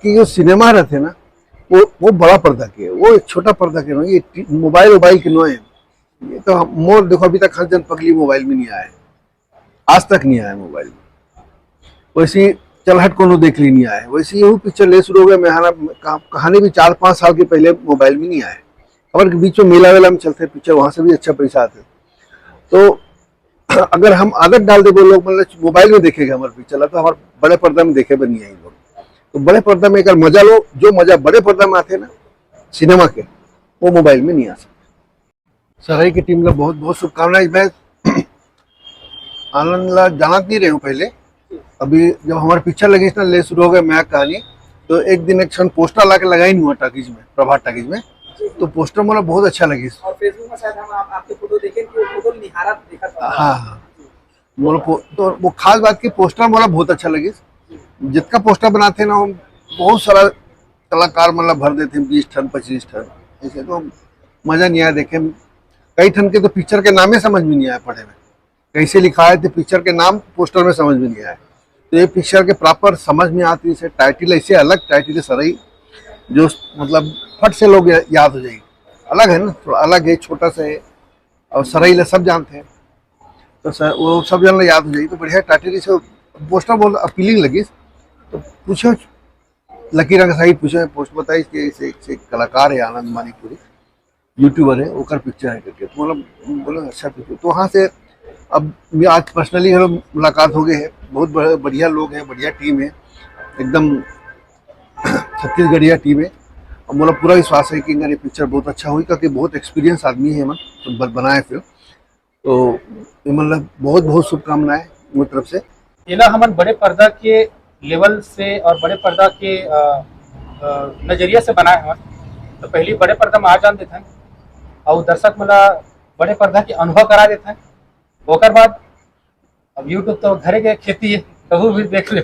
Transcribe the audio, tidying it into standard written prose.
कि जो सिनेमा रहते ना वो बड़ा पर्दा के है, वो एक छोटा पर्दा के नहीं, ये मोबाइल मोबाइल के नो है। ये तो मोर देखो अभी तक हर जन पगली मोबाइल में नहीं आया है, आज तक नहीं आया मोबाइल में। वैसी चलहट को देख ली नहीं आया, वैसे यही पिक्चर ले शुरू हो गया। मेहरा कहानी भी 4-5 साल के पहले मोबाइल में नहीं आया। खबर के बीच में मेला वेला में चलते पिक्चर, वहां से भी अच्छा पैसा आते। तो अगर हम आदत डाल दे वो लोग मतलब मोबाइल में देखेगा हमारे पिक्चर, तो हमारे बड़े पर्दा में देखे भी नहीं है लोग। तो बड़े पर्दा में अगर मजा लो, जो मजा बड़े पर्दा में आते ना सिनेमा के, वो मोबाइल में नहीं आ सकते। सराय की टीम का बहुत बहुत शुभकामनाएं। मैं आनंद ला जाना नहीं रही हूँ पहले, अभी जब हमारी पिक्चर लगी ना ले शुरू हो गया मैं कहानी, तो एक दिन एक क्षण पोस्टर ला के लगाई नहीं हुआ टाकीज में, प्रभात टाकीज में, तो पोस्टर मुझे बहुत अच्छा लगी। और फेसबुक में शायद हम आपके फोटो देखे कि वो फोटो निहारा देखा था। हाँ, तो वो खास बात की पोस्टर मुझे बहुत अच्छा लगी। जितना पोस्टर बनाते ना, हम बहुत सारा कलाकार मतलब भर देते हैं, 20 टन 25 टन ऐसे, तो मजा नहीं आया देखे। कई टन के तो पिक्चर के नाम ही समझ में नहीं आया पढ़े में, कैसे लिखा है तो पिक्चर के नाम पोस्टर में समझ में नहीं आया। तो ये पिक्चर के प्रॉपर समझ में आती है। टाइटल ऐसे अलग टाइटल है सराई, जो मतलब फट से लोग याद हो जाएगी। अलग है ना, थोड़ा अलग है, छोटा सा है, और सराई सब जानते हैं, तो सर वो सब जानना याद हो जाएगी। तो बढ़िया टाइटल से पोस्टर बहुत अपीलिंग लगी। तो पूछो लकी रंग साहिब पूछो, पोस्ट बताई कि एक कलाकार है आनंद मानिकपुरी, यूट्यूबर है, ओकर पिक्चर है करके, तो मतलब बोलो अच्छा पिक्चर। तो वहाँ से अब आज पर्सनली हम मुलाकात हो गए है। बहुत बढ़िया लोग हैं, बढ़िया टीम है, एकदम छत्तीसगढ़िया टीम है। और मुझे पूरा विश्वास है कि ये पिक्चर बहुत अच्छा हुई, क्योंकि बहुत एक्सपीरियंस आदमी है मन तो बनाए फिल्म। तो मतलब बहुत बहुत शुभकामनाएं मेरी तरफ से। इला हमन बड़े पर्दा के लेवल से और बड़े पर्दा के नजरिया से बनाए हन, तो पहली बड़े पर्दा में आ जान देते हैं और दर्शक मला बड़े पर्दा के अनुभव करा देते हैं। ओकर बाद अब यूट्यूब तो घरे के खेती है, कभी भी देख ले।